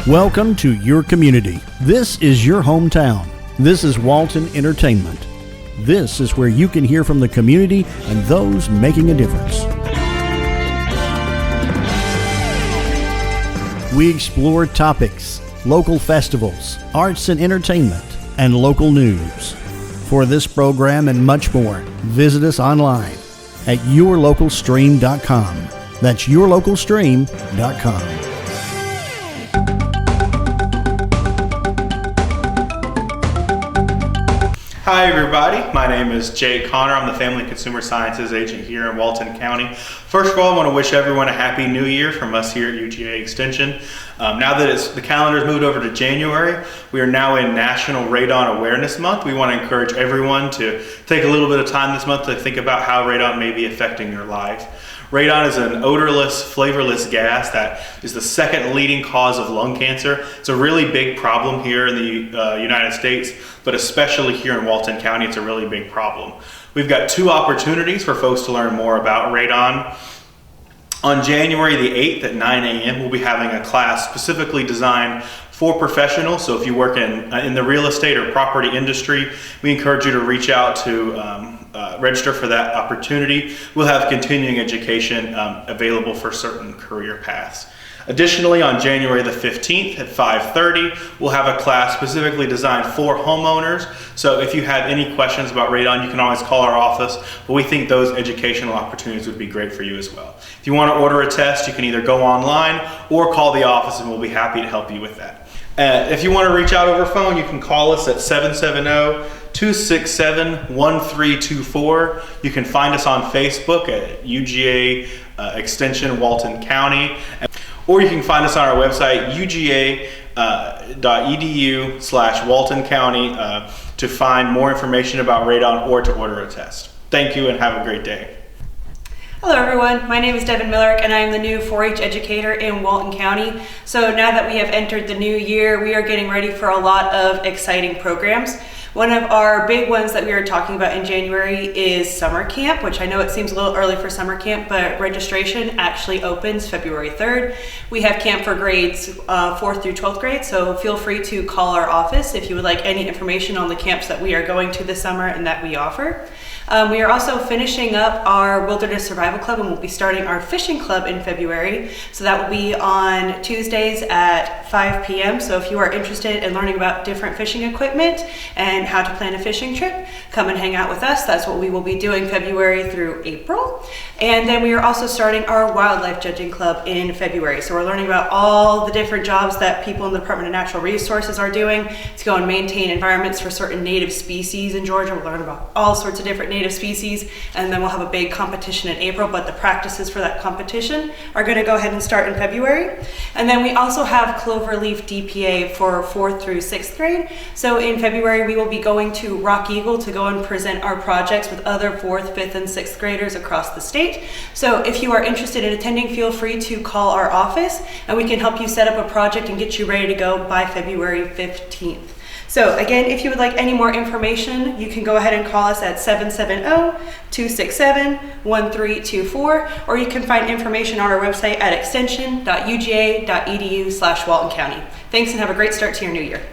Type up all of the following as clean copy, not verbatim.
Welcome to your community. This is your hometown. This is Walton Entertainment. This is where you can hear from the community and those making a difference. We explore topics, local festivals, arts and entertainment, and local news. For this program and much more, visit us online at yourlocalstream.com. That's yourlocalstream.com. Hi everybody, my name is Jay Connor. I'm the Family Consumer Sciences Agent here in Walton County. First of all, I want to wish everyone a happy new year from us here at UGA Extension. Now that the calendar's moved over to January, we are now in National Radon Awareness Month. We want to encourage everyone to take a little bit of time this month to think about how radon may be affecting your life. Radon is an odorless, flavorless gas that is the second leading cause of lung cancer. It's a really big problem here in the United States, but especially here in Walton County, it's a really big problem. We've got two opportunities for folks to learn more about radon. On January the 8th at 9 a.m., we'll be having a class specifically designed for professionals. So if you work in the real estate or property industry, we encourage you to reach out to register for that opportunity. We'll have continuing education available for certain career paths. Additionally, on January the 15th at 5:30, we'll have a class specifically designed for homeowners. So if you have any questions about radon, you can always call our office, but we think those educational opportunities would be great for you as well. If you want to order a test, you can either go online or call the office and we'll be happy to help you with that. If you want to reach out over phone, you can call us at 770-267-1324. You can find us on Facebook at UGA Extension Walton County. Or you can find us on our website, uga.edu/Walton County, to find more information about radon or to order a test. Thank you and have a great day. Hello everyone, my name is Devin Millerick and I am the new 4-H educator in Walton County. So now that we have entered the new year, we are getting ready for a lot of exciting programs. One of our big ones that we are talking about in January is summer camp, which I know it seems a little early for summer camp, but registration actually opens February 3rd. We have camp for grades 4th through 12th grade, so feel free to call our office if you would like any information on the camps that we are going to this summer and that we offer. We are also finishing up our Wilderness Survival Club and we'll be starting our fishing club in February. So that will be on Tuesdays at 5 p.m. So if you are interested in learning about different fishing equipment and how to plan a fishing trip, come and hang out with us. That's what we will be doing February through April. And then we are also starting our wildlife judging club in February. So we're learning about all the different jobs that people in the Department of Natural Resources are doing to go and maintain environments for certain native species in Georgia. We'll learn about all sorts of different native species, and then we'll have a big competition in April, but the practices for that competition are going to go ahead and start in February. And then we also have Cloverleaf DPA for 4th through 6th grade. So in February, we will be going to Rock Eagle to go and present our projects with other 4th, 5th, and 6th graders across the state. So if you are interested in attending, feel free to call our office, and we can help you set up a project and get you ready to go by February 15th. So again, if you would like any more information, you can go ahead and call us at 770-267-1324, or you can find information on our website at extension.uga.edu/Walton County. Thanks and have a great start to your new year.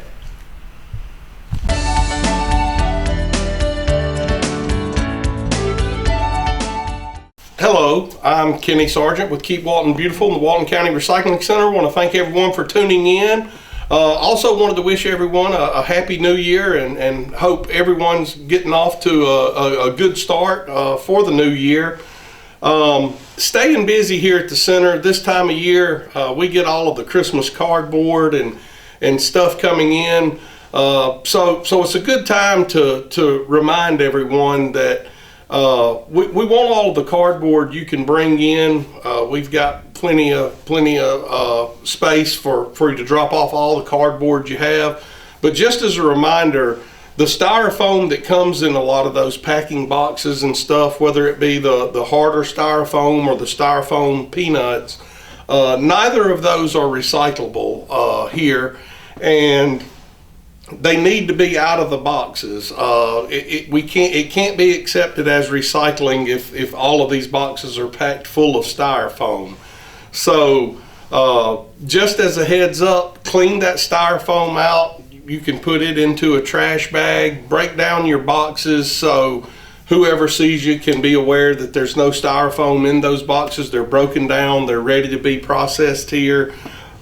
Hello, I'm Kenny Sargent with Keep Walton Beautiful in the Walton County Recycling Center. I want to thank everyone for tuning in. Also wanted to wish everyone a happy new year and hope everyone's getting off to a good start for the new year. Staying busy here at the center this time of year, we get all of the Christmas cardboard and stuff coming in. So it's a good time to remind everyone that we want all of the cardboard you can bring in. We've got plenty of space for you to drop off all the cardboard you have. But just as a reminder, the styrofoam that comes in a lot of those packing boxes and stuff, whether it be the harder styrofoam or the styrofoam peanuts, neither of those are recyclable here, and they need to be out of the boxes. It can't be accepted as recycling if all of these boxes are packed full of styrofoam. So just as a heads up, clean that styrofoam out. You can put it into a trash bag, break down your boxes so whoever sees you can be aware that there's no styrofoam in those boxes. They're broken down, they're ready to be processed here.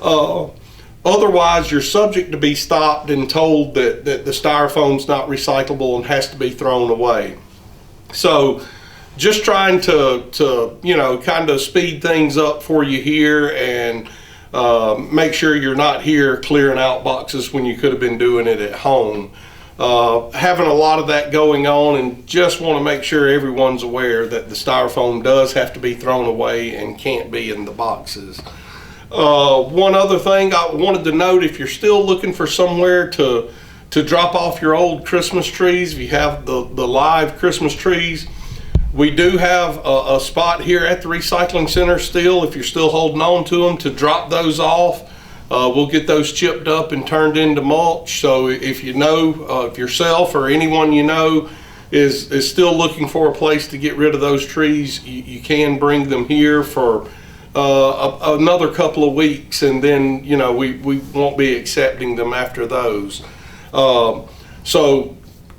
Otherwise, you're subject to be stopped and told that the styrofoam's not recyclable and has to be thrown away. So just trying to kind of speed things up for you here and make sure you're not here clearing out boxes when you could have been doing it at home. Having a lot of that going on, and just want to make sure everyone's aware that the styrofoam does have to be thrown away and can't be in the boxes. One other thing I wanted to note, if you're still looking for somewhere to drop off your old Christmas trees, if you have the live Christmas trees, we do have a spot here at the recycling center still, if you're still holding on to them, to drop those off. We'll get those chipped up and turned into mulch. So if you know, if yourself or anyone you know is still looking for a place to get rid of those trees, you can bring them here for another couple of weeks, and then we won't be accepting them after those. So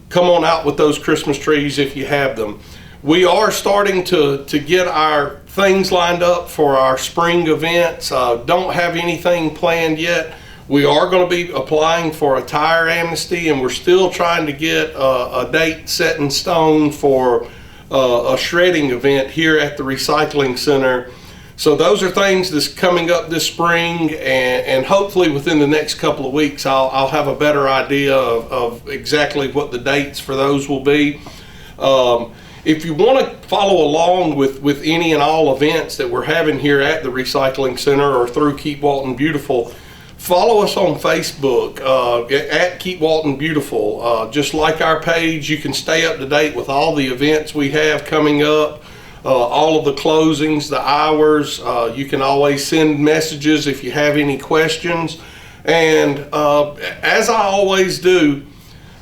come on out with those Christmas trees if you have them. We are starting to get our things lined up for our spring events. Don't have anything planned yet. We are going to be applying for a tire amnesty, and we're still trying to get a date set in stone for a shredding event here at the recycling center. So those are things that's coming up this spring, and hopefully within the next couple of weeks I'll have a better idea of exactly what the dates for those will be. If you want to follow along with any and all events that we're having here at the recycling center or through Keep Walton Beautiful, follow us on Facebook at Keep Walton Beautiful. Just like our page, you can stay up to date with all the events we have coming up. All of the closings, the hours. You can always send messages if you have any questions. And as I always do,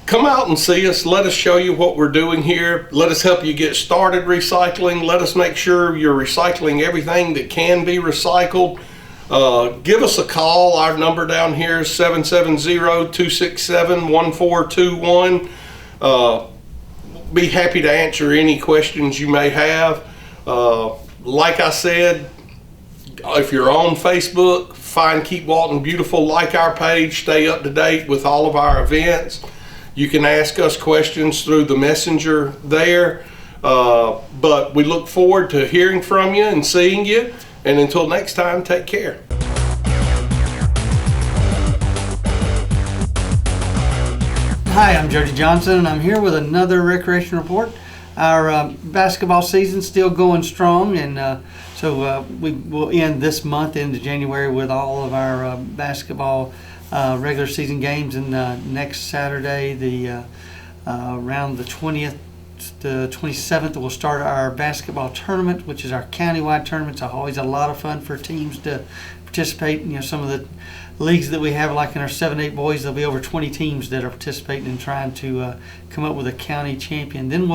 come out and see us. Let us show you what we're doing here. Let us help you get started recycling. Let us make sure you're recycling everything that can be recycled. Give us a call. Our number down here is 770-267-1421. Be happy to answer any questions you may have. Like I said, if you're on Facebook, find Keep Walton Beautiful, like our page, stay up to date with all of our events. You can ask us questions through the messenger there, but we look forward to hearing from you and seeing you, and until next time, take care. Hi, I'm Jody Johnson, and I'm here with another recreation report. Our basketball season's still going strong, and so we will end this month into January with all of our basketball regular season games. And next Saturday, around the 20th to 27th, we'll start our basketball tournament, which is our countywide tournament. It's always a lot of fun for teams to participate. Some of the leagues that we have, like in our 7-8 boys, there'll be over 20 teams that are participating and trying to come up with a county champion. Then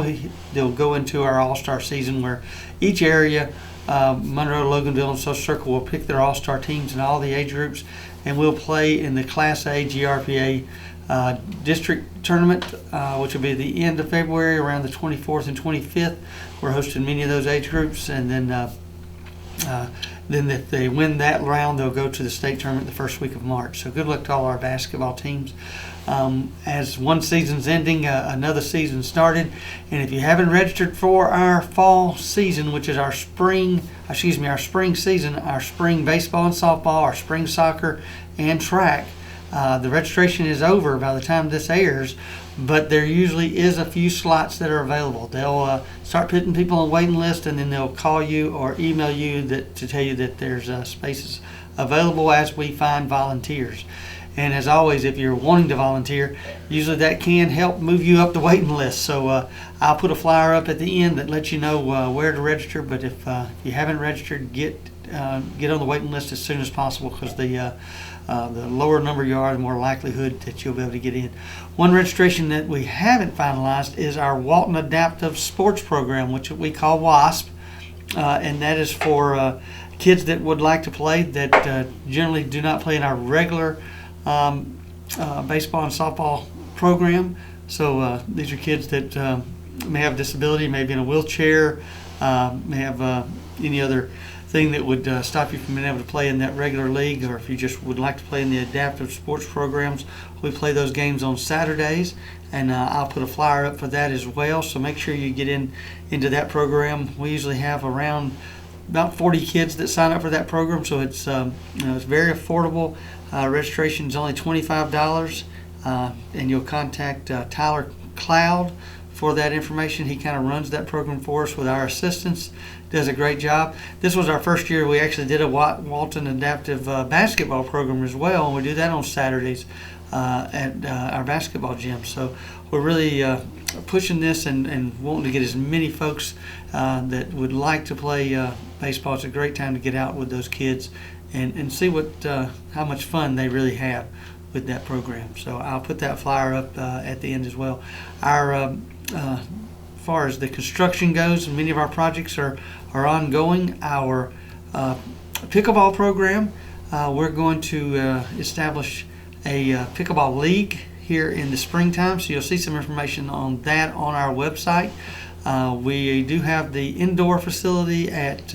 they'll go into our all-star season, where each area, Monroe, Loganville, and Social Circle, will pick their all-star teams in all the age groups, and we'll play in the Class A GRPA district tournament, which will be the end of February, around the 24th and 25th. We're hosting many of those age groups, and then if they win that round, they'll go to the state tournament the first week of March. So good luck to all our basketball teams. As one season's ending, another season started. And if you haven't registered for our fall season, which is our spring season, our spring baseball and softball, our spring soccer and track, the registration is over by the time this airs, but there usually is a few slots that are available. They'll start putting people on a waiting list, and then they'll call you or email you to tell you that there's spaces available as we find volunteers. And as always, if you're wanting to volunteer, usually that can help move you up the waiting list. So I'll put a flyer up at the end that lets you know where to register. But if you haven't registered, get on the waiting list as soon as possible, because the lower number you are, the more likelihood that you'll be able to get in. One registration that we haven't finalized is our Walton Adaptive Sports Program, which we call WASP, and that is for kids that would like to play that generally do not play in our regular baseball and softball program. So these are kids that may have disability, may be in a wheelchair, may have any other thing that would stop you from being able to play in that regular league, or if you just would like to play in the adaptive sports programs. We play those games on Saturdays, and I'll put a flyer up for that as well. So make sure you get into that program. We usually have around about 40 kids that sign up for that program, so it's it's very affordable. Registration is only $25, and you'll contact Tyler Cloud for that information. He kind of runs that program for us with our assistants. Does a great job. This was our first year we actually did a Walton adaptive basketball program as well, and we do that on Saturdays at our basketball gym. So we're really pushing this and wanting to get as many folks that would like to play baseball. It's a great time to get out with those kids and see how much fun they really have with that program. So I'll put that flyer up at the end as well. Our as far as the construction goes, many of our projects are ongoing. Our pickleball program, we're going to establish a pickleball league here in the springtime, so you'll see some information on that on our website. We do have the indoor facility at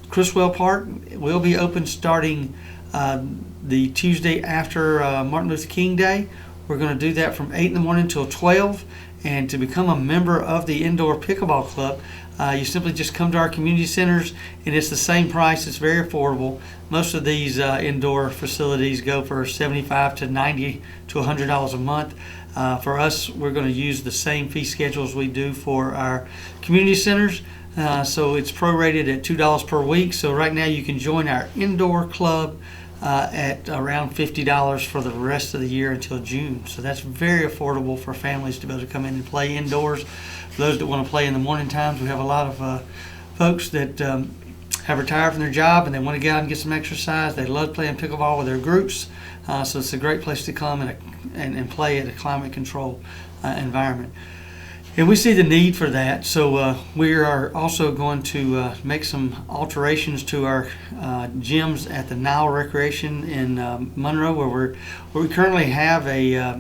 Criswell Park. It will be open starting the Tuesday after Martin Luther King Day. We're going to do that from 8 in the morning till 12. And to become a member of the Indoor Pickleball Club, you simply just come to our community centers, and it's the same price. It's very affordable. Most of these indoor facilities go for $75 to $90 to $100 a month. For us, we're going to use the same fee schedules we do for our community centers. So it's prorated at $2 per week. So right now you can join our indoor club at around $50 for the rest of the year until June. So that's very affordable for families to be able to come in and play indoors. For those that want to play in the morning times, we have a lot of folks that have retired from their job and they want to get out and get some exercise. They love playing pickleball with their groups. So it's a great place to come and play at a climate controlled environment. And we see the need for that, so we are also going to make some alterations to our gyms at the Nile Recreation in Monroe, where we currently have a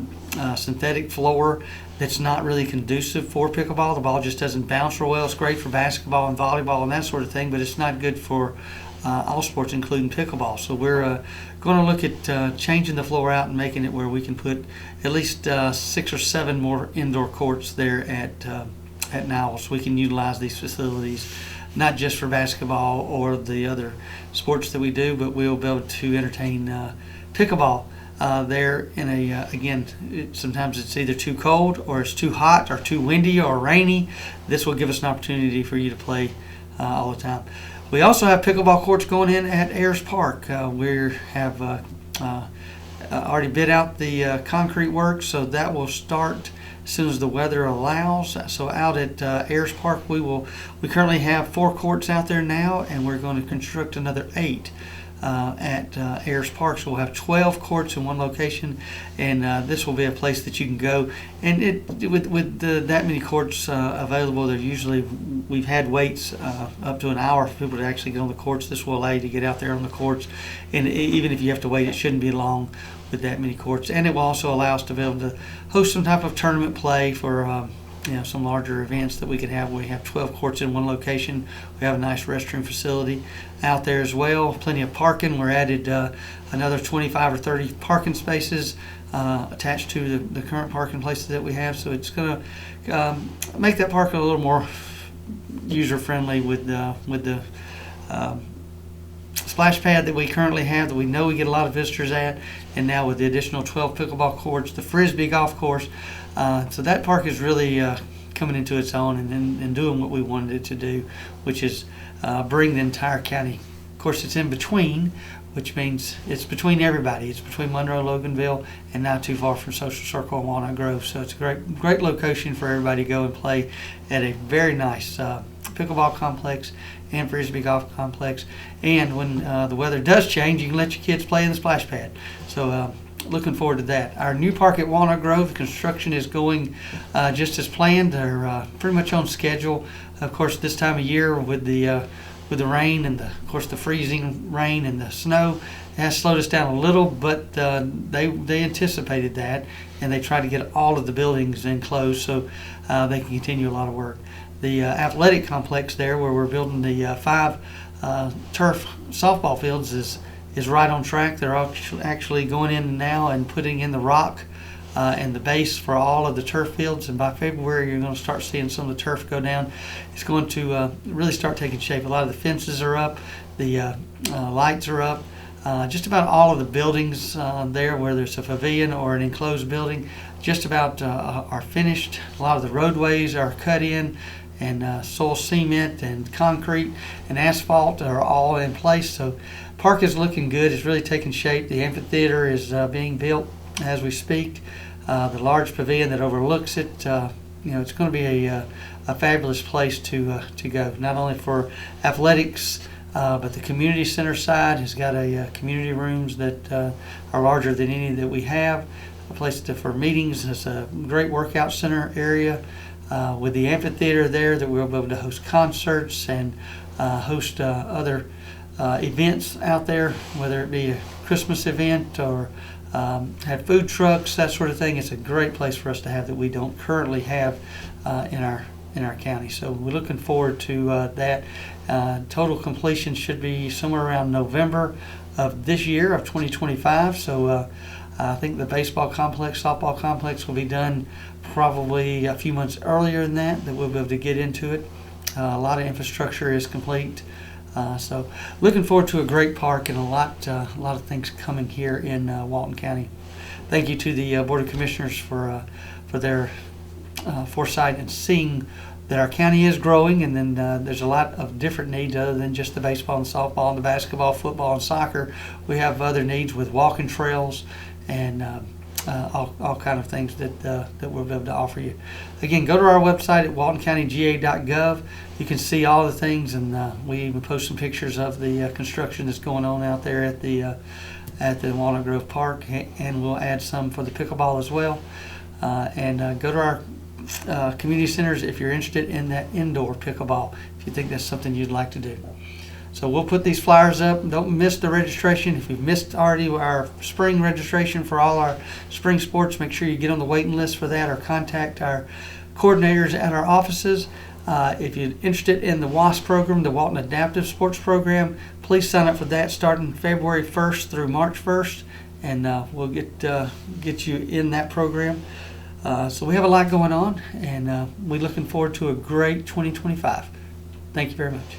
synthetic floor that's not really conducive for pickleball. The ball just doesn't bounce real well. It's great for basketball and volleyball and that sort of thing, but it's not good for all sports, including pickleball. So we're going to look at changing the floor out and making it where we can put at least 6 or 7 more indoor courts there at Nile, so we can utilize these facilities not just for basketball or the other sports that we do, but we'll be able to entertain pickleball there in sometimes it's either too cold or it's too hot or too windy or rainy. This will give us an opportunity for you to play all the time. We also have pickleball courts going in at Ayers Park. We have already bid out the concrete work, so that will start as soon as the weather allows. So out at Ayers Park, we currently have 4 courts out there now, and we're going to construct another 8 at Ayers Park. So we'll have 12 courts in one location, and this will be a place that you can go. And with that many courts available, we've had waits up to an hour for people to actually get on the courts. This will allow you to get out there on the courts, and even if you have to wait, it shouldn't be long with that many courts. And it will also allow us to be able to host some type of tournament play for some larger events that we could have. We have 12 courts in one location. We have a nice restroom facility out there as well. Plenty of parking. We're added another 25 or 30 parking spaces attached to the current parking places that we have. So it's going to make that park a little more user-friendly with the splash pad that we currently have, that we know we get a lot of visitors at, and now with the additional 12 pickleball courts, the Frisbee golf course. So that park is really coming into its own and doing what we wanted it to do, which is bring the entire county. Of course, it's in between, which means it's between everybody. It's between Monroe, Loganville, and not too far from Social Circle and Walnut Grove. So it's a great location for everybody to go and play at a very nice pickleball complex and Frisbee golf complex. And when the weather does change, you can let your kids play in the splash pad. So looking forward to that. Our new park at Walnut Grove, construction is going just as planned. They're pretty much on schedule. Of course, this time of year with the with the rain and of course the freezing rain and the snow, it has slowed us down a little, but they anticipated that, and they tried to get all of the buildings enclosed so they can continue a lot of work. The athletic complex there, where we're building the 5 turf softball fields, is right on track. They're actually going in now and putting in the rock and the base for all of the turf fields, and by February you're going to start seeing some of the turf go down. It's going to really start taking shape. A lot of the fences are up, the lights are up. Just about all of the buildings there, where there's a pavilion or an enclosed building, just about are finished. A lot of the roadways are cut in, and soil cement and concrete and asphalt are all in place. So park is looking good. It's really taking shape. The amphitheater is being built as we speak. The large pavilion that overlooks it, it's going to be a fabulous place to go, not only for athletics, but the community center side has got community rooms that are larger than any that we have. A place for meetings. It's a great workout center area with the amphitheater there that we'll be able to host concerts and host other events out there, whether it be a Christmas event or have food trucks, that sort of thing. It's a great place for us to have that we don't currently have in our county. So we're looking forward to that. Total completion should be somewhere around November of this year, of 2025. So I think the baseball complex, softball complex will be done probably a few months earlier than that we'll be able to get into it. A lot of infrastructure is complete. So looking forward to a great park and a lot of things coming here in Walton County. Thank you to the Board of Commissioners for their foresight and seeing that our county is growing, and then there's a lot of different needs other than just the baseball and softball and the basketball, football, and soccer. We have other needs with walking trails and all kind of things that we'll be able to offer you. Again, go to our website at waltoncountyga.gov. You can see all the things, and we even post some pictures of the construction that's going on out there at the Walnut Grove Park, and we'll add some for the pickleball as well. And go to our community centers if you're interested in that indoor pickleball, if you think that's something you'd like to do. So we'll put these flyers up. Don't miss the registration. If you've missed already our spring registration for all our spring sports, make sure you get on the waiting list for that or contact our coordinators at our offices. If you're interested in the WASP program, the Walton Adaptive Sports Program, please sign up for that starting February 1st through March 1st, and we'll get you in that program. So we have a lot going on, and we're looking forward to a great 2025. Thank you very much.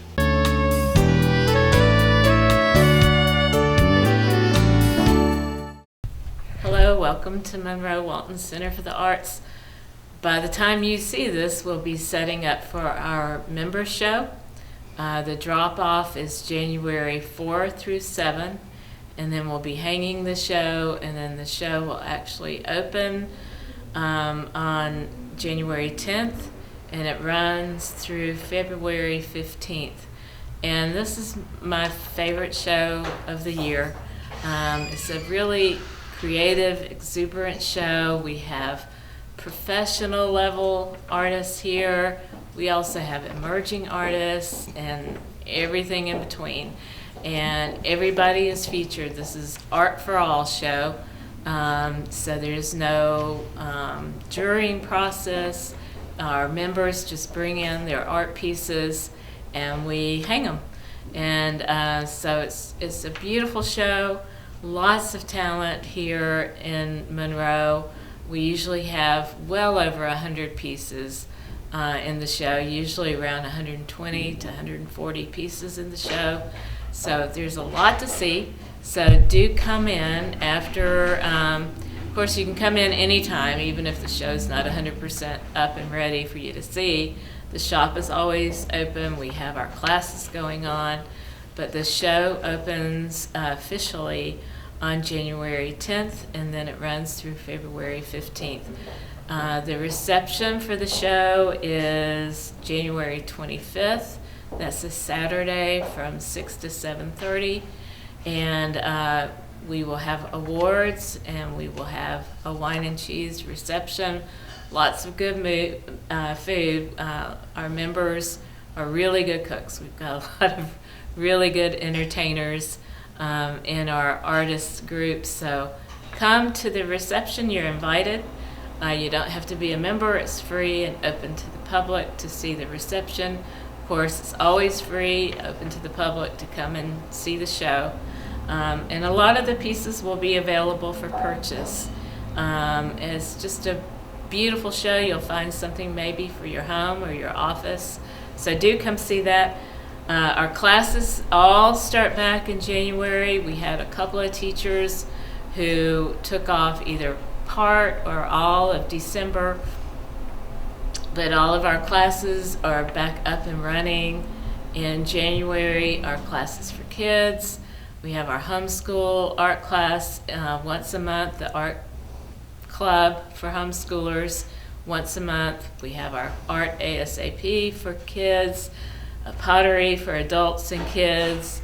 Hello, welcome to Monroe Walton Center for the Arts. By the time you see this, we'll be setting up for our member show. The drop-off is January 4 through 7, and then we'll be hanging the show, and then the show will actually open on January 10th, and it runs through February 15th. And this is my favorite show of the year. It's a really creative, exuberant show. We have professional level artists here. We also have emerging artists and everything in between. And everybody is featured. This is Art for All show. So there's no jurying process. Our members just bring in their art pieces and we hang them. And so it's a beautiful show. Lots of talent here in Monroe. We usually have well over 100 pieces in the show, usually around 120 to 140 pieces in the show. So there's a lot to see. So do come in after, of course you can come in anytime, even if the show's not 100% up and ready for you to see. The shop is always open. We have our classes going on. But the show opens officially on January 10th, and then it runs through February 15th. The reception for the show is January 25th. That's a Saturday from 6 to 7:30. And we will have awards, and we will have a wine and cheese reception. Lots of good food. Our members are really good cooks. We've got a lot of really good entertainers in our artist group. So come to the reception. You're invited. You don't have to be a member. It's free and open to the public to see the reception. Of course, it's always free, open to the public to come and see the show. And a lot of the pieces will be available for purchase. It's just a beautiful show. You'll find something maybe for your home or your office. So do come see that. Our classes all start back in January. We had a couple of teachers who took off either part or all of December, but all of our classes are back up and running in January. Our classes for kids. We have our homeschool art class once a month, the art club for homeschoolers once a month. We have our art ASAP for kids, pottery for adults and kids,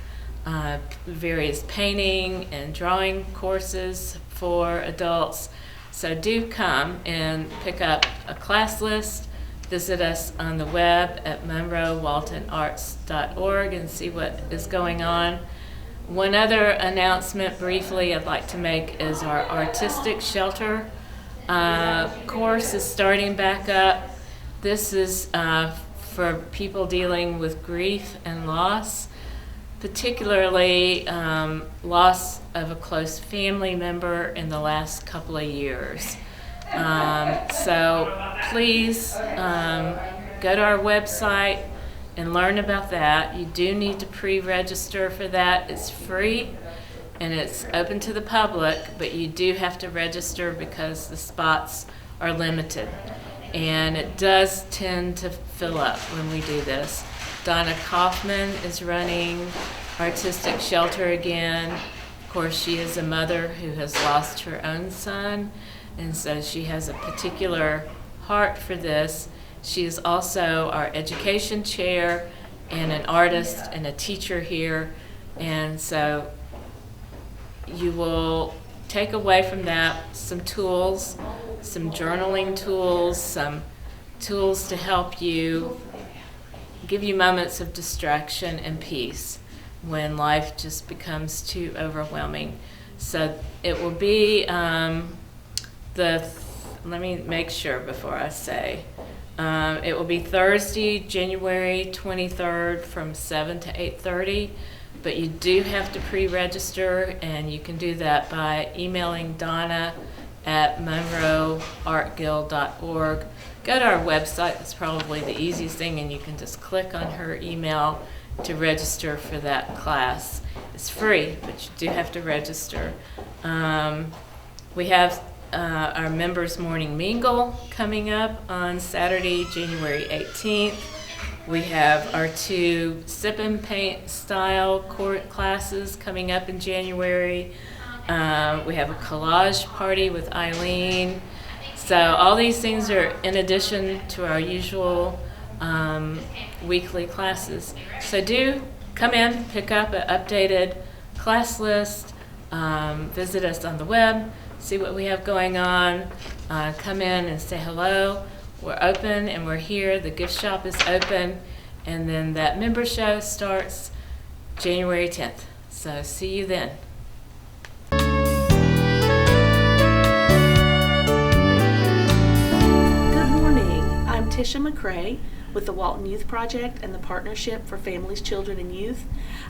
various painting and drawing courses for adults. So do come and pick up a class list. Visit us on the web at monroewaltonarts.org and see what is going on. One other announcement briefly I'd like to make is our artistic shelter course is starting back up. This is for people dealing with grief and loss, particularly loss of a close family member in the last couple of years. So please go to our website and learn about that. You do need to pre-register for that. It's free and it's open to the public, but you do have to register because the spots are limited. And it does tend to fill up when we do this. Donna Kaufman is running Artistic Shelter again. Of course, she is a mother who has lost her own son, and so she has a particular heart for this. She is also our education chair and an artist and a teacher here, and so you will take away from that some tools, some journaling tools, some tools to help you, give you moments of distraction and peace when life just becomes too overwhelming. So it will be let me make sure before I say. It will be Thursday, January 23rd from 7 to 8:30, but you do have to pre-register, and you can do that by emailing Donna at monroeartguild.org. Go to our website. That's probably the easiest thing, and you can just click on her email to register for that class. It's free, but you do have to register. We have our Members Morning Mingle coming up on Saturday, January 18th. We have our 2 sip and paint style court classes coming up in January. We have a collage party with Eileen. So all these things are in addition to our usual weekly classes. So do come in, pick up an updated class list, visit us on the web, see what we have going on, come in and say hello. We're open and we're here. The gift shop is open, and then that member show starts January 10th. So see you then. Good morning. I'm Tisha McCrae with the Walton Youth Project and the Partnership for Families, Children, and Youth.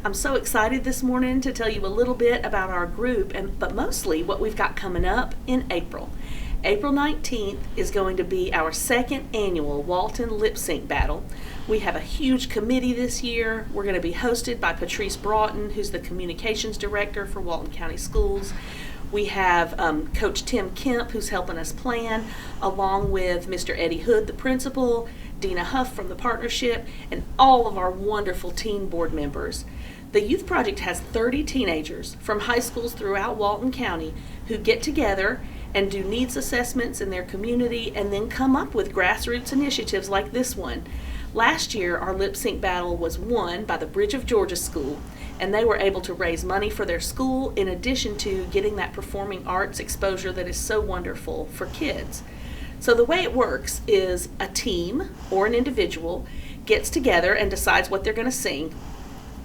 I'm so excited this morning to tell you a little bit about our group, but mostly what we've got coming up in April. April 19th is going to be our 2nd annual Walton Lip Sync Battle. We have a huge committee this year. We're going to be hosted by Patrice Broughton, who's the Communications Director for Walton County Schools. We have Coach Tim Kemp, who's helping us plan, along with Mr. Eddie Hood, the principal, Dina Huff from the partnership, and all of our wonderful teen board members. The Youth Project has 30 teenagers from high schools throughout Walton County who get together and do needs assessments in their community and then come up with grassroots initiatives like this one. Last year, our lip sync battle was won by the Bridge of Georgia School, and they were able to raise money for their school in addition to getting that performing arts exposure that is so wonderful for kids. So the way it works is a team or an individual gets together and decides what they're going to sing.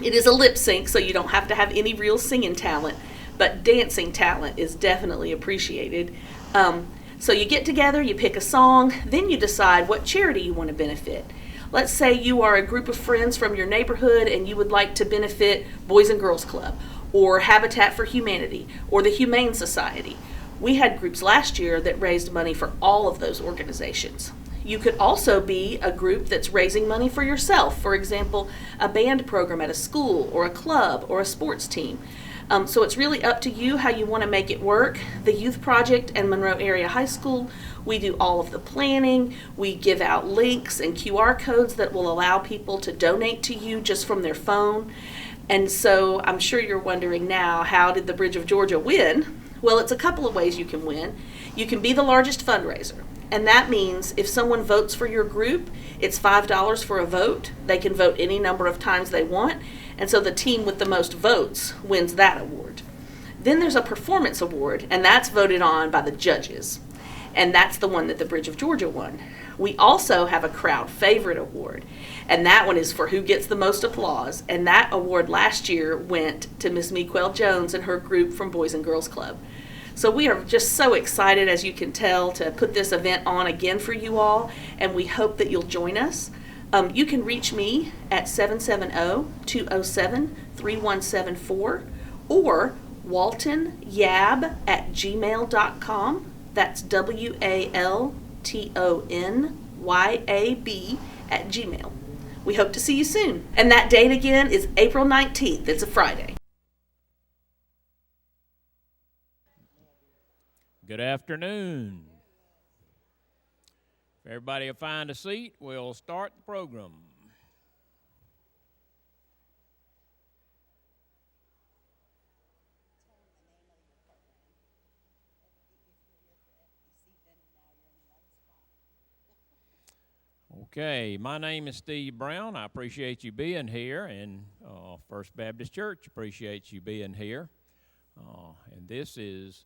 It is a lip sync, so you don't have to have any real singing talent, but dancing talent is definitely appreciated. So you get together, you pick a song, then you decide what charity you want to benefit. Let's say you are a group of friends from your neighborhood and you would like to benefit Boys and Girls Club, or Habitat for Humanity, or the Humane Society. We had groups last year that raised money for all of those organizations. You could also be a group that's raising money for yourself. For example, a band program at a school, or a club, or a sports team. So it's really up to you how you want to make it work. The Youth Project and Monroe Area High School, we do all of the planning. We give out links and QR codes that will allow people to donate to you just from their phone. And so I'm sure you're wondering now, how did the Bridge of Georgia win? Well, it's a couple of ways you can win. You can be the largest fundraiser. And that means if someone votes for your group, it's $5 for a vote. They can vote any number of times they want. And so the team with the most votes wins that award. Then there's a performance award, and that's voted on by the judges. And that's the one that the Bridge of Georgia won. We also have a crowd favorite award, and that one is for who gets the most applause. And that award last year went to Miss Mequel Jones and her group from Boys and Girls Club. So we are just so excited, as you can tell, to put this event on again for you all, and we hope that you'll join us. You can reach me at 770-207-3174 or waltonyab@gmail.com. That's WALTONYAB@gmail. We hope to see you soon. And that date again is April 19th. It's a Friday. Good afternoon. If everybody will find a seat, we'll start the program. Okay, my name is Steve Brown. I appreciate you being here, and First Baptist Church appreciates you being here. And this is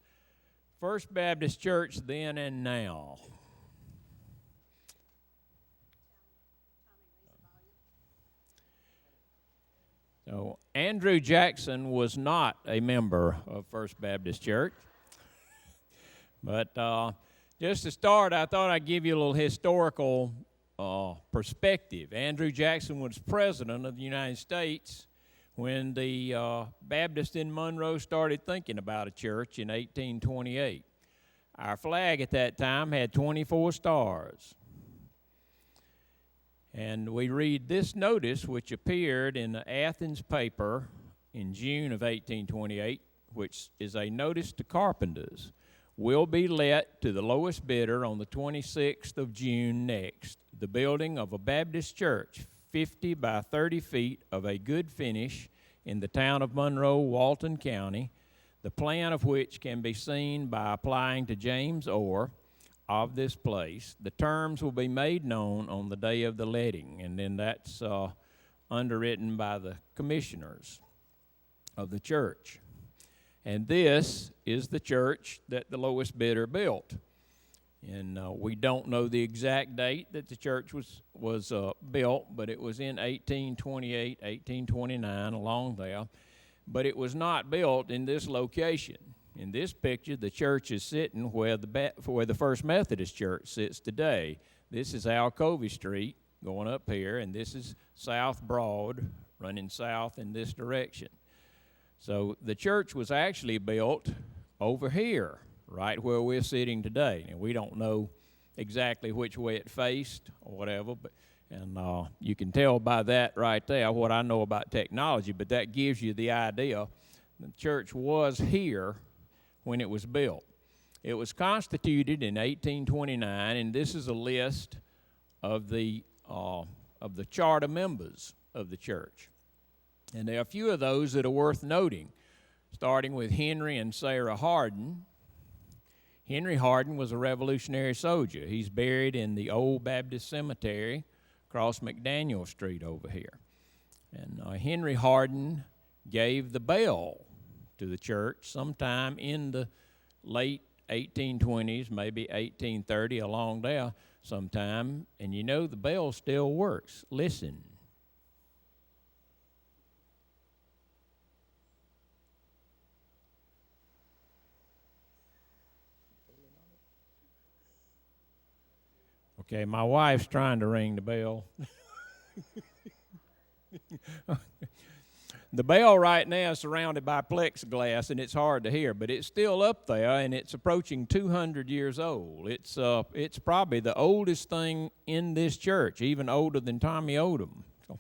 First Baptist Church then and now. So Andrew Jackson was not a member of First Baptist Church. But just to start, I thought I'd give you a little historical perspective. Andrew Jackson was president of the United States when the Baptists in Monroe started thinking about a church in 1828. Our flag at that time had 24 stars. And we read this notice, which appeared in the Athens paper in June of 1828, which is a notice to carpenters, will be let to the lowest bidder on the 26th of June next, the building of a Baptist church, 50 by 30 feet of a good finish in the town of Monroe, Walton County, the plan of which can be seen by applying to James Orr of this place. The terms will be made known on the day of the letting, and then that's underwritten by the commissioners of the church. And this is the church that the lowest bidder built. And we don't know the exact date that the church was built, but it was in 1828, 1829, along there. But it was not built in this location. In this picture, the church is sitting where the First Methodist Church sits today. This is Alcovey Street going up here, and this is South Broad running south in this direction. So the church was actually built over here, right where we're sitting today. And we don't know exactly which way it faced or whatever, and you can tell by that right there what I know about technology, but that gives you the idea. The church was here when it was built. It was constituted in 1829, and this is a list of the charter members of the church. And there are a few of those that are worth noting, starting with Henry and Sarah Hardin. Henry Hardin was a Revolutionary soldier. He's buried in the Old Baptist Cemetery across McDaniel Street over here. And Henry Hardin gave the bell to the church sometime in the late 1820s, maybe 1830, along there sometime. And you know the bell still works. Listen. Okay, my wife's trying to ring the bell. The bell right now is surrounded by plexiglass, and it's hard to hear, but it's still up there, and it's approaching 200 years old. It's probably the oldest thing in this church, even older than Tommy Odom. So.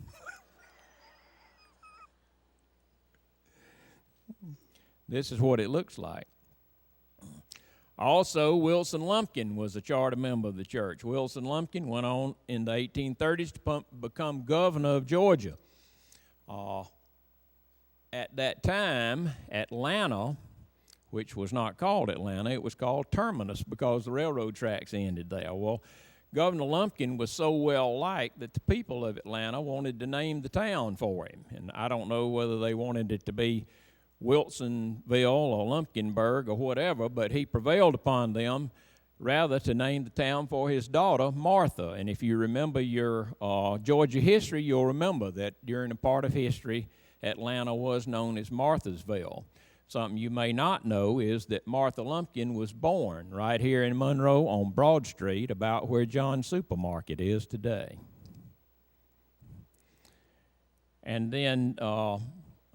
This is what it looks like. Also, Wilson Lumpkin was a charter member of the church. Wilson Lumpkin went on in the 1830s to become governor of Georgia. At that time, Atlanta, which was not called Atlanta, it was called Terminus because the railroad tracks ended there. Well, Governor Lumpkin was so well liked that the people of Atlanta wanted to name the town for him. And I don't know whether they wanted it to be Wilsonville or Lumpkinburg or whatever, but he prevailed upon them rather to name the town for his daughter, Martha. And if you remember your Georgia history, you'll remember that during a part of history, Atlanta was known as Marthasville. Something you may not know is that Martha Lumpkin was born right here in Monroe on Broad Street, about where John's Supermarket is today. And then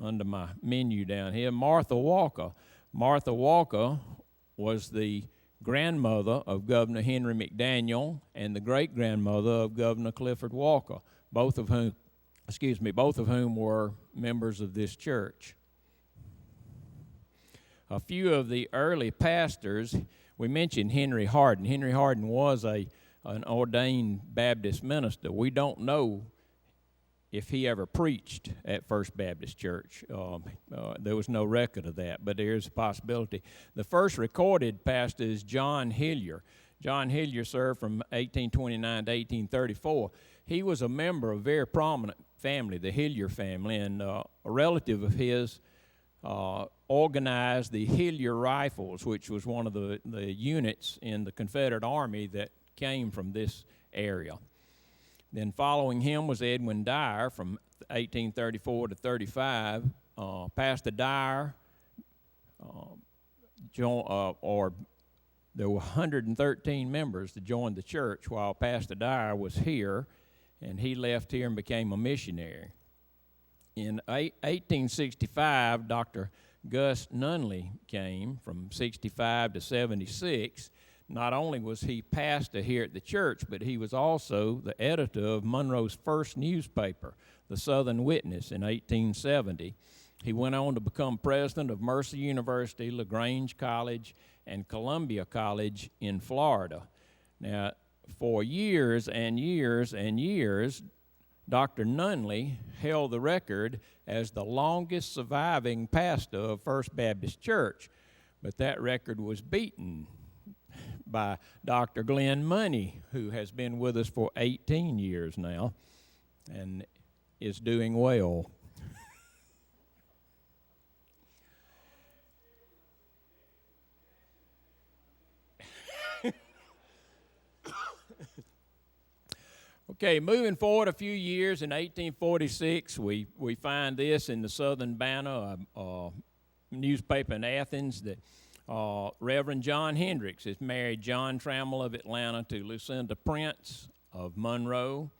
under my menu down here, Martha Walker. Martha Walker was the grandmother of Governor Henry McDaniel and the great-grandmother of Governor Clifford Walker, both of whom were members of this church. A few of the early pastors, we mentioned Henry Hardin. Henry Hardin was an ordained Baptist minister. We don't know if he ever preached at First Baptist Church. There was no record of that, but there is a possibility. The first recorded pastor is John Hillier. John Hillier served from 1829 to 1834. He was a member of a very prominent family, the Hillier family, and a relative of his organized the Hillier Rifles, which was one of the units in the Confederate Army that came from this area. Then following him was Edwin Dyer from 1834 to 35. Pastor Dyer, there were 113 members that joined the church while Pastor Dyer was here, and he left here and became a missionary. In 1865, Dr. Gus Nunley came from 65 to 76. Not only was he pastor here at the church, but he was also the editor of Monroe's first newspaper, the Southern Witness, in 1870. He went on to become president of Mercer University, LaGrange College, and Columbia College in Florida. Now, for years and years and years, Dr. Nunley held the record as the longest surviving pastor of First Baptist Church, but that record was beaten by Dr. Glenn Money, who has been with us for 18 years now and is doing well. Okay, moving forward a few years, in 1846, we find this in the Southern Banner, a newspaper in Athens, that Reverend John Hendricks has married John Trammell of Atlanta to Lucinda Prince of Monroe.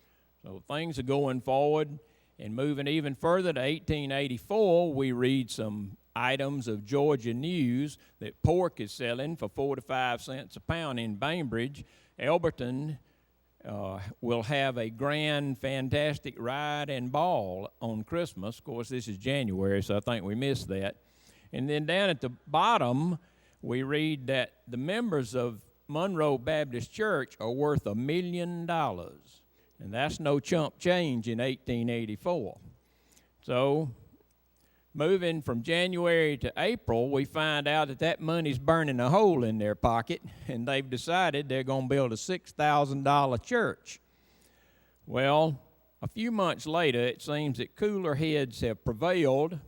So things are going forward, and moving even further to 1884, we read some items of Georgia news that pork is selling for 4 to 5 cents a pound in Bainbridge. Elberton will have a grand, fantastic ride and ball on Christmas. Of course, this is January, so I think we missed that. And then down at the bottom, we read that the members of Monroe Baptist Church are worth $1 million. And that's no chump change in 1884. So, moving from January to April, we find out that that money's burning a hole in their pocket, and they've decided they're going to build a $6,000 church. Well, a few months later, it seems that cooler heads have prevailed,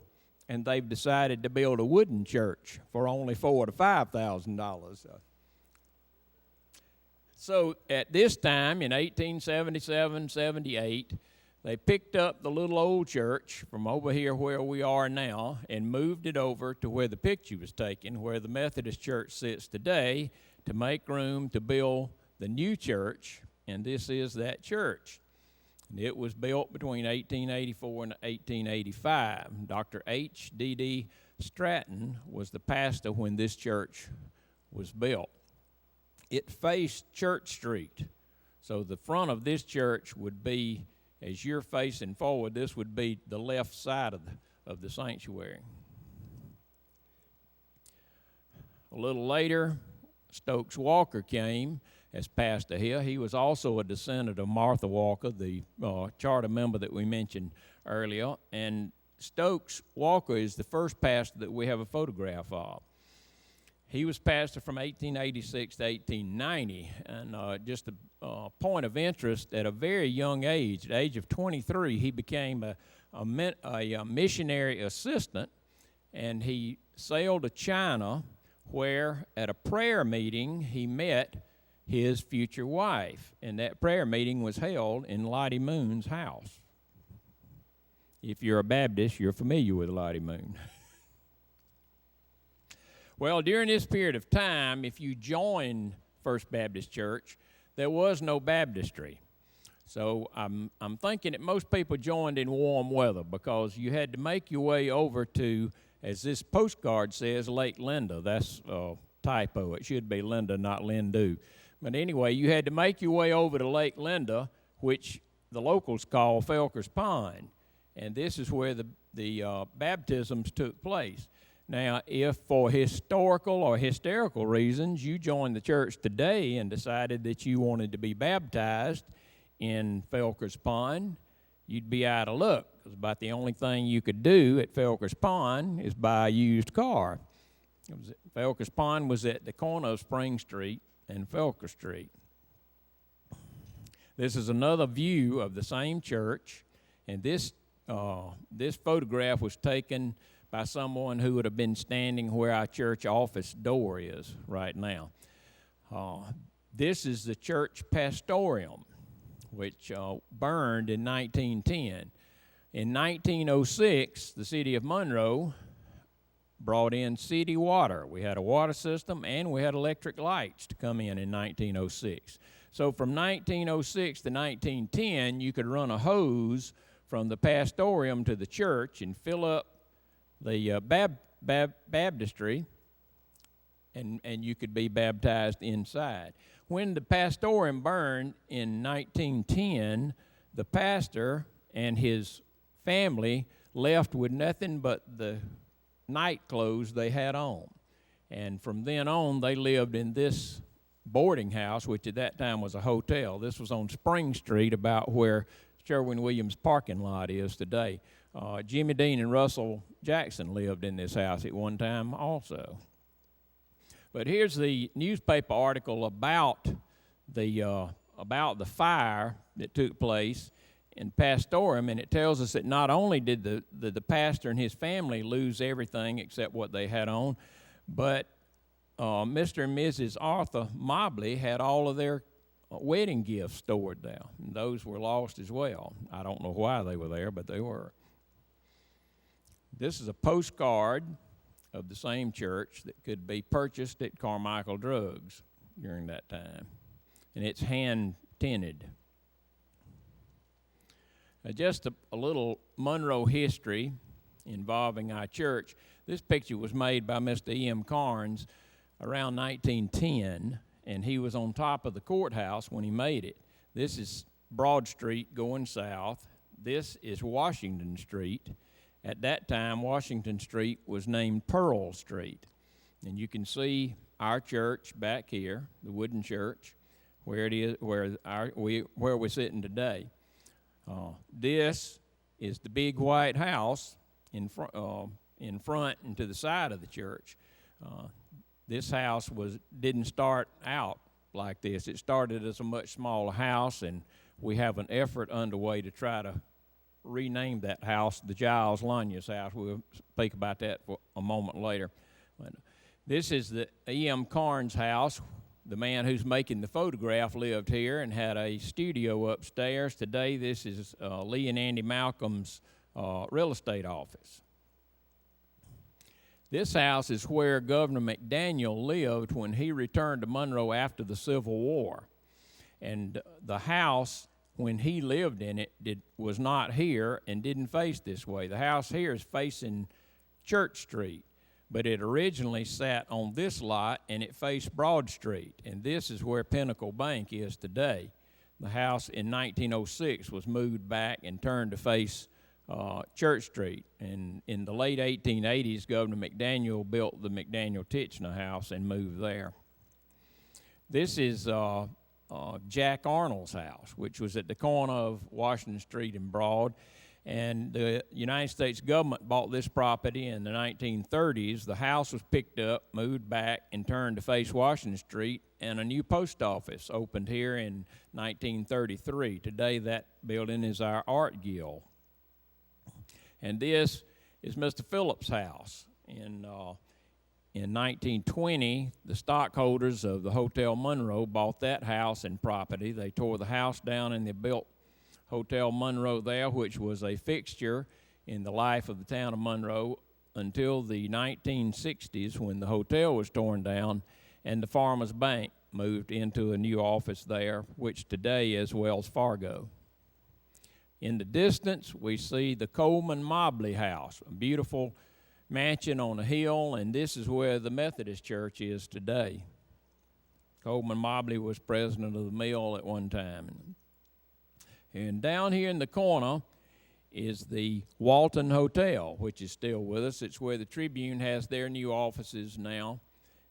and they've decided to build a wooden church for only $4,000 to $5,000. So at this time, in 1877-78, they picked up the little old church from over here where we are now and moved it over to where the picture was taken, where the Methodist Church sits today, to make room to build the new church and this is that church. And it was built between 1884 and 1885. Dr. H.D.D. Stratton was the pastor when this church was built. It faced Church Street. So the front of this church would be, as you're facing forward, this would be the left side of the sanctuary. A little later, Stokes Walker came as pastor here. He was also a descendant of Martha Walker, the charter member that we mentioned earlier. And Stokes Walker is the first pastor that we have a photograph of. He was pastor from 1886 to 1890, and just a point of interest, at a very young age, at the age of 23, he became a missionary assistant, and he sailed to China, where at a prayer meeting he met his future wife, and that prayer meeting was held in Lottie Moon's house. If you're a Baptist, you're familiar with Lottie Moon. Well, during this period of time, if you joined First Baptist Church, there was no baptistry. So I'm thinking that most people joined in warm weather, because you had to make your way over to, as this postcard says, Lake Linda. That's a typo. It should be Linda, not Lindu. But anyway, you had to make your way over to Lake Linda, which the locals call Felker's Pond. And this is where the baptisms took place. Now, if for historical or hysterical reasons you joined the church today and decided that you wanted to be baptized in Felker's Pond, you'd be out of luck, because about the only thing you could do at Felker's Pond is buy a used car. Felker's Pond was at the corner of Spring Street and Felker Street. This is another view of the same church, and this photograph was taken by someone who would have been standing where our church office door is right now. This is the church pastorium, which burned in 1910. In 1906, the city of Monroe brought in city water. We had a water system, and we had electric lights to come in 1906. So from 1906 to 1910, you could run a hose from the pastorium to the church and fill up the baptistry, and you could be baptized inside. When the pastorium burned in 1910, the pastor and his family left with nothing but the night clothes they had on. And from then on, they lived in this boarding house, which at that time was a hotel. This was on Spring Street, about where Sherwin-Williams parking lot is today. Jimmy Dean and Russell Jackson lived in this house at one time also. But here's the newspaper article about the fire that took place in Pastorium, and it tells us that not only did the pastor and his family lose everything except what they had on, but Mr. and Mrs. Arthur Mobley had all of their wedding gifts stored there, and those were lost as well. I don't know why they were there, but they were. This is a postcard of the same church that could be purchased at Carmichael Drugs during that time, and it's hand tinted. Just a little Monroe history involving our church. This picture was made by Mr. E.M. Carnes around 1910, and he was on top of the courthouse when he made it. This is Broad Street going south. This is Washington Street. At that time, Washington Street was named Pearl Street. And you can see our church back here, the wooden church, where it is, where we're sitting today. This is the big white house in front and to the side of the church. This house didn't start out like this. It started as a much smaller house, and we have an effort underway to try to rename that house the Giles Lanya's house. We'll speak about that for a moment later. This is the E.M. Carnes house. The man who's making the photograph lived here and had a studio upstairs. Today, this is Lee and Andy Malcolm's real estate office. This house is where Governor McDaniel lived when he returned to Monroe after the Civil War. And the house, when he lived in it, was not here and didn't face this way. The house here is facing Church Street, but it originally sat on this lot and it faced Broad Street, and this is where Pinnacle Bank is today. The house in 1906 was moved back and turned to face Church Street, and in the late 1880s, Governor McDaniel built the McDaniel-Titchener House and moved there. This is Jack Arnold's house, which was at the corner of Washington Street and Broad. And the United States government bought this property in the 1930s. The house was picked up, moved back, and turned to face Washington Street, and a new post office opened here in 1933. Today, that building is our art guild. And this is Mr. Phillips' house. In 1920, the stockholders of the Hotel Monroe bought that house and property. They tore the house down and they built Hotel Monroe there, which was a fixture in the life of the town of Monroe until the 1960s, when the hotel was torn down and the Farmers Bank moved into a new office there, which today is Wells Fargo. In the distance, we see the Coleman Mobley House, a beautiful mansion on a hill, and this is where the Methodist Church is today. Coleman Mobley was president of the mill at one time. And down here in the corner is the Walton Hotel, which is still with us. It's where the Tribune has their new offices now,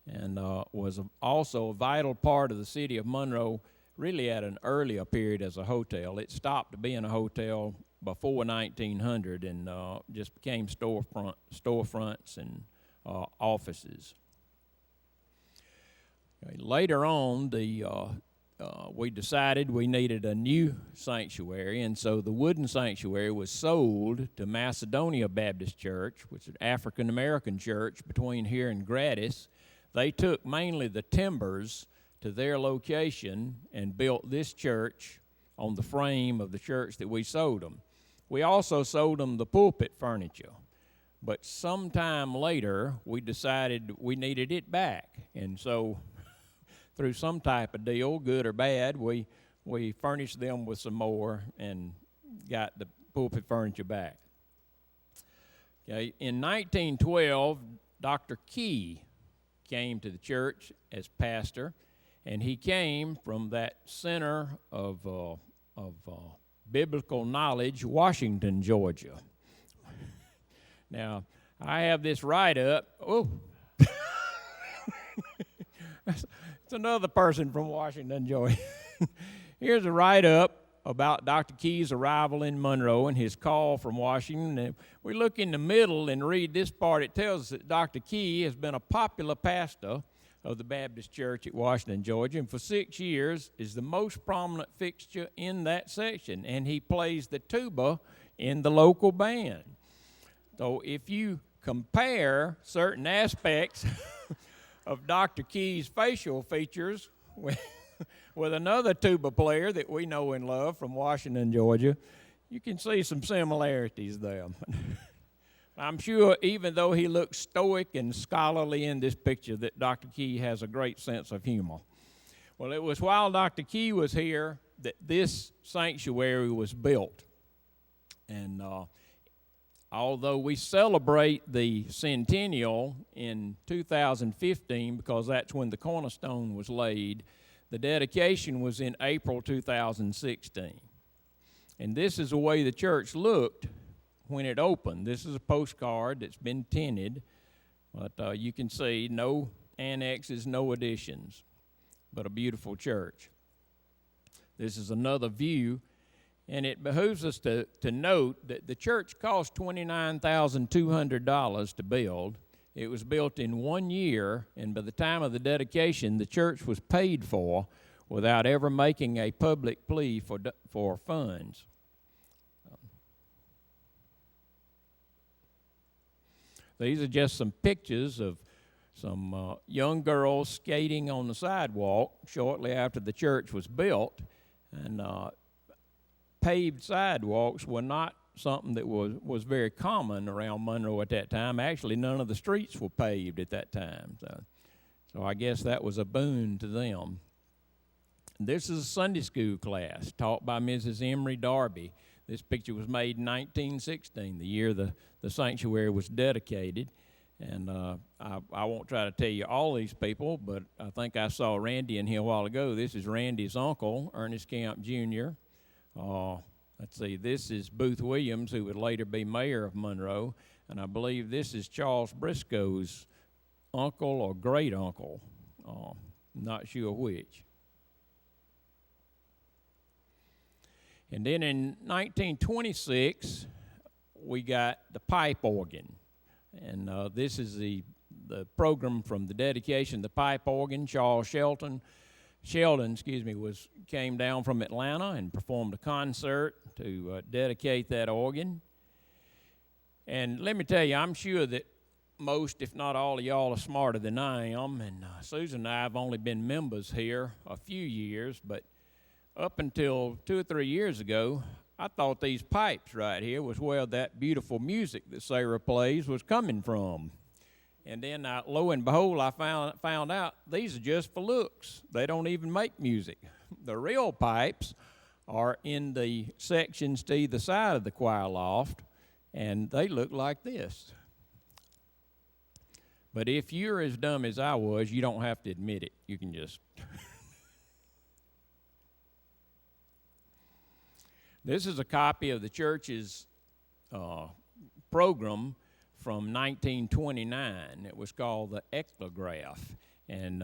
and was also a vital part of the city of Monroe, really at an earlier period as a hotel. It stopped being a hotel before 1900 and just became storefronts and offices. Later on, we decided we needed a new sanctuary, and so the wooden sanctuary was sold to Macedonia Baptist Church, which is an African-American church between here and Gratis. They took mainly the timbers to their location and built this church on the frame of the church that we sold them. We also sold them the pulpit furniture, but sometime later we decided we needed it back, and so through some type of deal, good or bad, we furnished them with some more and got the pulpit furniture back. Okay, in 1912, Dr. Key came to the church as pastor, and he came from that center of biblical knowledge, Washington, Georgia. Now, I have this write-up. Oh, it's another person from Washington, Georgia. Here's a write-up about Dr. Key's arrival in Monroe and his call from Washington. And we look in the middle and read this part. It tells us that Dr. Key has been a popular pastor of the Baptist Church at Washington, Georgia, and for 6 years is the most prominent fixture in that section, and he plays the tuba in the local band. So if you compare certain aspects of Dr. Key's facial features with another tuba player that we know and love from Washington, Georgia, you can see some similarities there. I'm sure even though he looks stoic and scholarly in this picture, that Dr. Key has a great sense of humor. Well, it was while Dr. Key was here that this sanctuary was built. And although we celebrate the centennial in 2015 because that's when the cornerstone was laid, the dedication was in April 2016. And this is the way the church looked when it opened. This is a postcard that's been tinted, but you can see no annexes, no additions, but a beautiful church. This is another view, and it behooves us to note that the church cost $29,200 to build. It was built in 1 year, and by the time of the dedication, the church was paid for without ever making a public plea for funds. These are just some pictures of some young girls skating on the sidewalk shortly after the church was built. And paved sidewalks were not something that was very common around Monroe at that time. Actually, none of the streets were paved at that time. So I guess that was a boon to them. This is a Sunday school class taught by Mrs. Emery Darby. This picture was made in 1916, the year the sanctuary was dedicated. And I won't try to tell you all these people, but I think I saw Randy in here a while ago. This is Randy's uncle, Ernest Camp Jr. Let's see, this is Booth Williams, who would later be mayor of Monroe. And I believe this is Charles Briscoe's uncle or great uncle. Not sure which. And then in 1926, we got the pipe organ. And this is the program from the dedication of the pipe organ. Charles Sheldon, came down from Atlanta and performed a concert to dedicate that organ. And let me tell you, I'm sure that most, if not all of y'all, are smarter than I am. And Susan and I have only been members here a few years, but up until 2 or 3 years ago, I thought these pipes right here was where that beautiful music that Sarah plays was coming from. And then, lo and behold, I found out these are just for looks. They don't even make music. The real pipes are in the sections to either side of the choir loft, and they look like this. But if you're as dumb as I was, you don't have to admit it. You can just... This is a copy of the church's program from 1929. It was called the Eclograph. And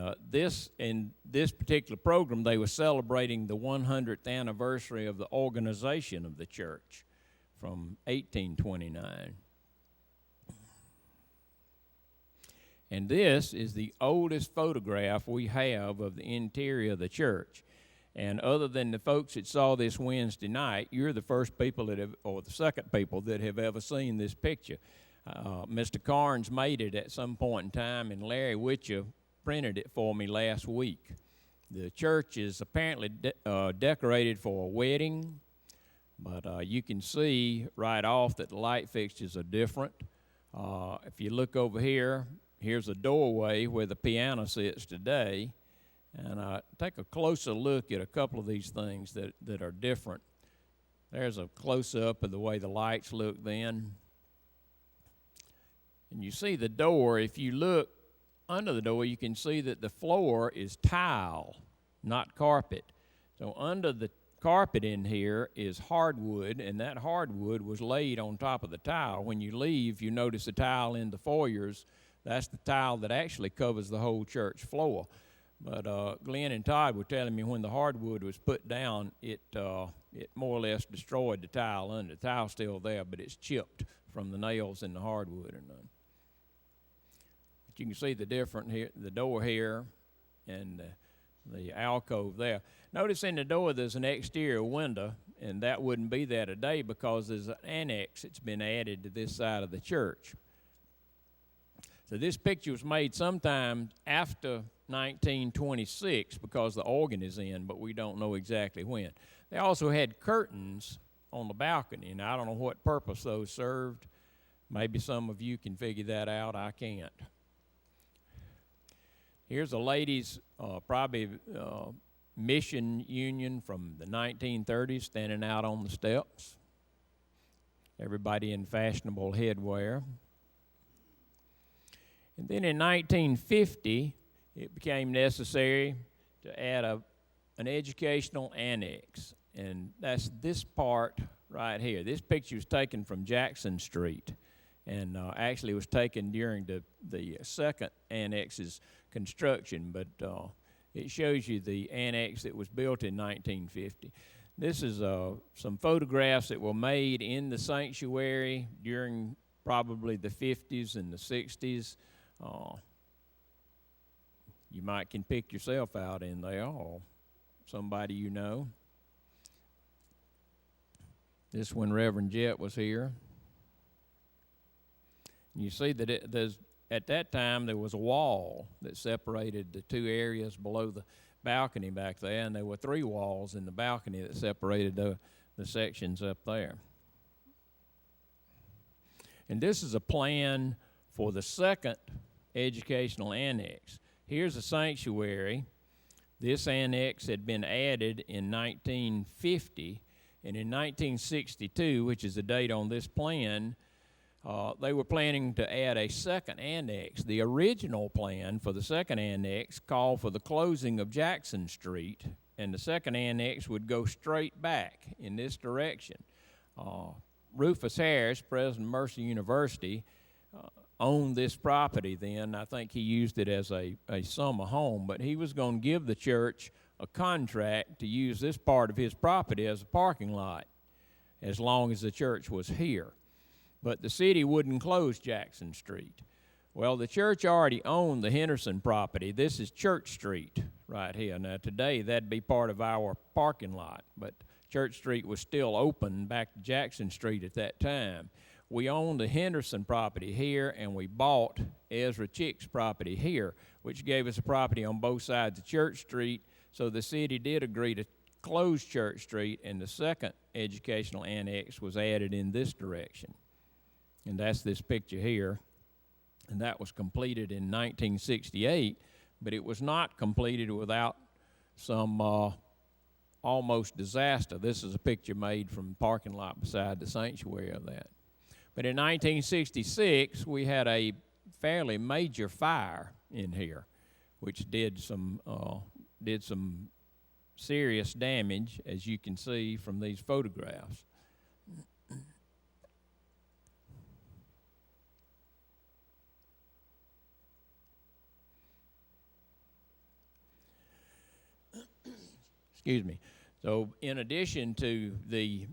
in this particular program, they were celebrating the 100th anniversary of the organization of the church from 1829. And this is the oldest photograph we have of the interior of the church. And other than the folks that saw this Wednesday night, you're the first people or the second people that have ever seen this picture. Mr. Carnes made it at some point in time, and Larry Witcher printed it for me last week. The church is apparently decorated for a wedding, but you can see right off that the light fixtures are different. If you look over here, here's a doorway where the piano sits today. And take a closer look at a couple of these things that are different. There's a close-up of the way the lights look then. And you see the door. If you look under the door, you can see that the floor is tile, not carpet. So under the carpet in here is hardwood, and that hardwood was laid on top of the tile. When you leave, you notice the tile in the foyers. That's the tile that actually covers the whole church floor. But Glenn and Todd were telling me when the hardwood was put down, it more or less destroyed the tile under. The tile's still there, but it's chipped from the nails in the hardwood. But you can see the different here, the door here, and the alcove there. Notice in the door there's an exterior window, and that wouldn't be there today because there's an annex that's been added to this side of the church. So this picture was made sometime after 1926 because the organ is in, but we don't know exactly when. They also had curtains on the balcony, and I don't know what purpose those served. Maybe some of you can figure that out. I can't. Here's a ladies' mission union from the 1930s standing out on the steps. Everybody in fashionable headwear. And then in 1950, it became necessary to add an educational annex. And that's this part right here. This picture was taken from Jackson Street, and actually was taken during the second annex's construction, but it shows you the annex that was built in 1950. This is some photographs that were made in the sanctuary during probably the 50s and the 60s. You might can pick yourself out in there or somebody you know. This when Reverend Jett was here. And you see that at that time there was a wall that separated the two areas below the balcony back there, and there were 3 walls in the balcony that separated the sections up there. And this is a plan for the second educational annex. Here's a sanctuary This annex had been added in 1950, and in 1962, which is the date on this plan, they were planning to add a second annex. The original plan for the second annex called for the closing of Jackson Street, and the second annex would go straight back in this direction. Rufus Harris, president of Mercer University, owned this property then. I think he used it as a summer home, but he was going to give the church a contract to use this part of his property as a parking lot as long as the church was here. But the city wouldn't close Jackson Street. Well, the church already owned the Henderson property. This is Church Street right here. Now, today, that'd be part of our parking lot, but Church Street was still open back to Jackson Street at that time. We owned the Henderson property here, and we bought Ezra Chick's property here, which gave us a property on both sides of Church Street. So the city did agree to close Church Street, and the second educational annex was added in this direction. And that's this picture here. And that was completed in 1968, but it was not completed without some almost disaster. This is a picture made from the parking lot beside the sanctuary of that. But in 1966, we had a fairly major fire in here, which did some serious damage, as you can see from these photographs. Excuse me. So in addition to the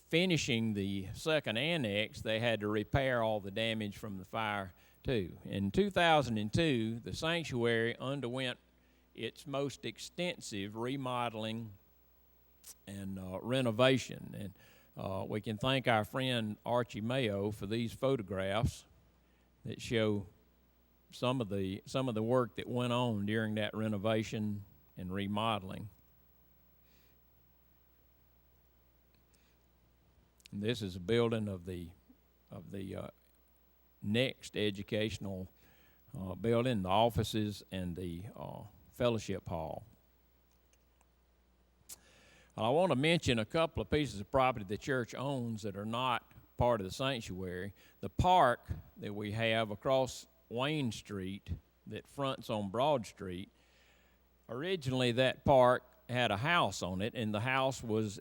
finishing the second annex, they had to repair all the damage from the fire too. In 2002, the sanctuary underwent its most extensive remodeling and renovation. And we can thank our friend Archie Mayo for these photographs that show some of the work that went on during that renovation and remodeling. And this is a building of the next educational building, the offices and the fellowship hall. I want to mention a couple of pieces of property the church owns that are not part of the sanctuary. The park that we have across Wayne Street that fronts on Broad Street, originally that park had a house on it, and the house was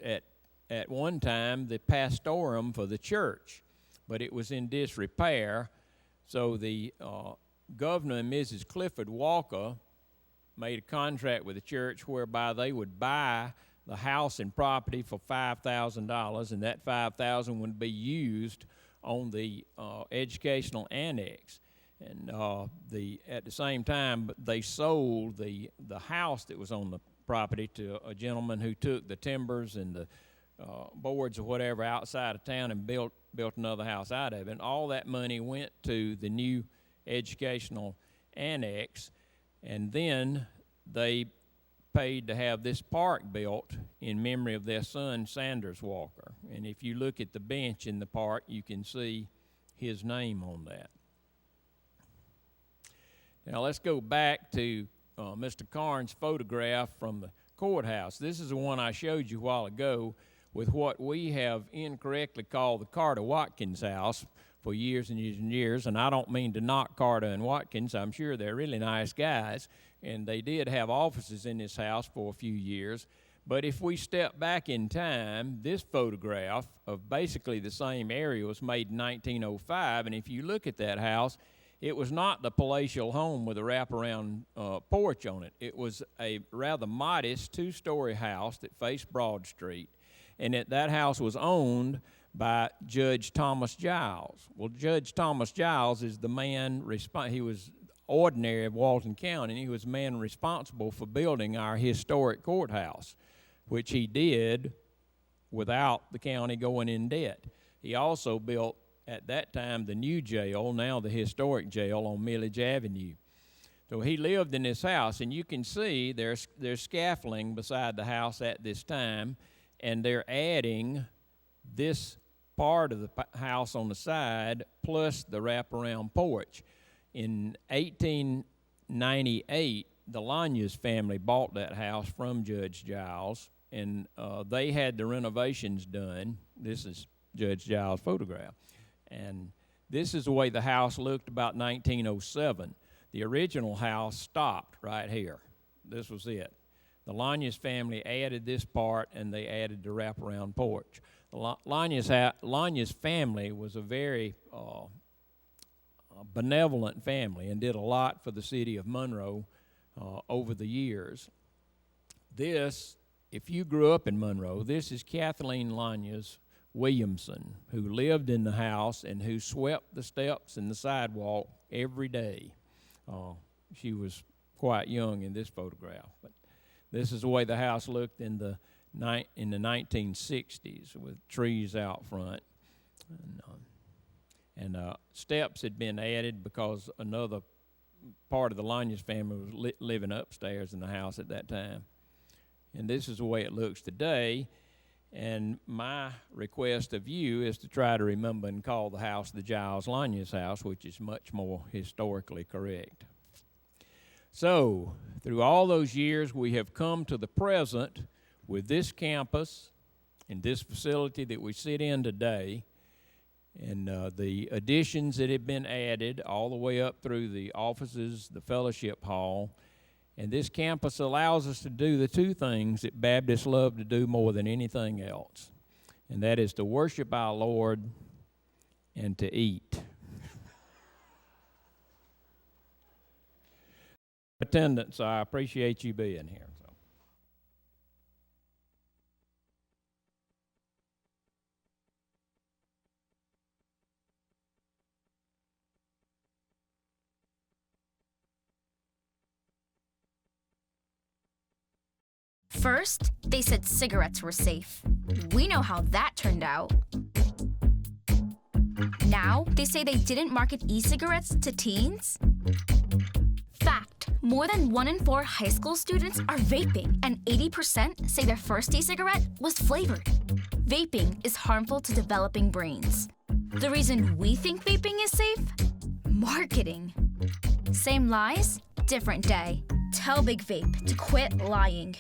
at one time the pastorum for the church, but it was in disrepair. So the governor and Mrs. Clifford Walker made a contract with the church whereby they would buy the house and property for $5,000, and that $5,000 would be used on the educational annex. And at the same time, they sold the house that was on the property to a gentleman who took the timbers and the boards or whatever outside of town and built another house out of it. And all that money went to the new educational annex, and then they paid to have this park built in memory of their son, Sanders Walker. And if you look at the bench in the park, you can see his name on that. Now let's go back to Mr. Carnes' photograph from the courthouse. This is the one I showed you a while ago with what we have incorrectly called the Carter Watkins house for years and years and years. And I don't mean to knock Carter and Watkins. I'm sure they're really nice guys, and they did have offices in this house for a few years. But if we step back in time, this photograph of basically the same area was made in 1905, and if you look at that house, it was not the palatial home with a wraparound porch on it. It was a rather modest two-story house that faced Broad Street, and that house was owned by Judge Thomas Giles. Well, Judge Thomas Giles is the man, he was ordinary of Walton County, and he was the man responsible for building our historic courthouse, which he did without the county going in debt. He also built, at that time, the new jail, now the historic jail on Millage Avenue. So he lived in this house, and you can see there's scaffolding beside the house at this time, and they're adding this part of the house on the side plus the wraparound porch. In 1898, the Lanyas family bought that house from Judge Giles, and they had the renovations done. This is Judge Giles' photograph. And this is the way the house looked about 1907. The original house stopped right here. This was it. The Lanyas family added this part, and they added the wraparound porch. The Lanyas family was a very benevolent family and did a lot for the city of Monroe over the years. This, if you grew up in Monroe, this is Kathleen Lanyas Williamson, who lived in the house and who swept the steps and the sidewalk every day. She was quite young in this photograph, but this is the way the house looked in the 1960s with trees out front. And steps had been added because another part of the Lanyas family was living upstairs in the house at that time. And this is the way it looks today. And my request of you is to try to remember and call the house the Giles Lanyas house, which is much more historically correct. So, through all those years, we have come to the present with this campus and this facility that we sit in today, and the additions that have been added all the way up through the offices, the fellowship hall. And this campus allows us to do the two things that Baptists love to do more than anything else, and that is to worship our Lord and to eat. Attendance, I appreciate you being here. First, they said cigarettes were safe. We know how that turned out. Now, they say they didn't market e-cigarettes to teens? Fact, more than 1 in 4 high school students are vaping, and 80% say their first e-cigarette was flavored. Vaping is harmful to developing brains. The reason we think vaping is safe? Marketing. Same lies, different day. Tell Big Vape to quit lying.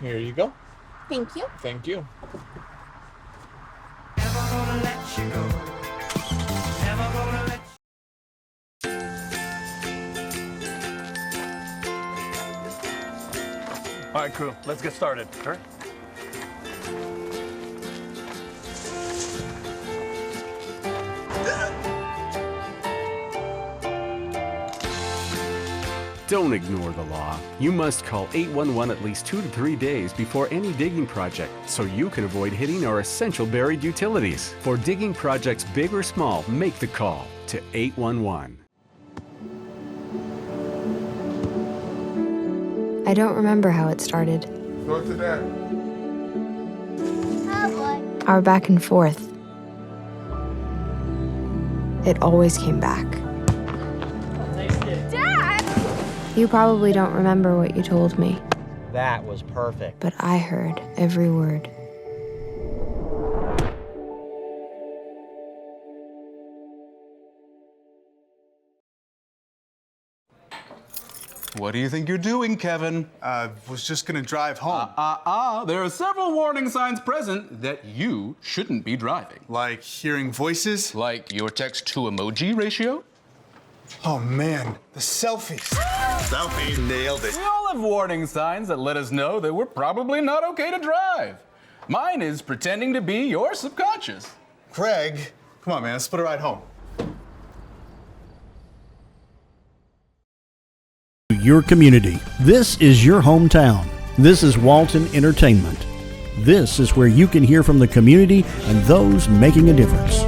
Here you go. Thank you. Thank you. Never gonna let you go. Never gonna let you. All right, crew, let's get started. All right. Don't ignore the law. You must call 811 at least 2 to 3 days before any digging project so you can avoid hitting our essential buried utilities. For digging projects big or small, make the call to 811. I don't remember how it started. Go to that. Oh boy. Our back and forth. It always came back. You probably don't remember what you told me. That was perfect. But I heard every word. What do you think you're doing, Kevin? Was just gonna drive home. There are several warning signs present that you shouldn't be driving. Like hearing voices? Like your text-to-emoji ratio? Oh man, the selfies. Selfie. Nailed it. We all have warning signs that let us know that we're probably not okay to drive. Mine is pretending to be your subconscious. Craig, come on man, let's put a ride home. Your community. This is your hometown. This is Walton Entertainment. This is where you can hear from the community and those making a difference.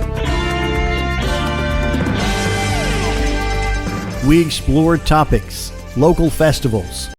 We explore topics, local festivals,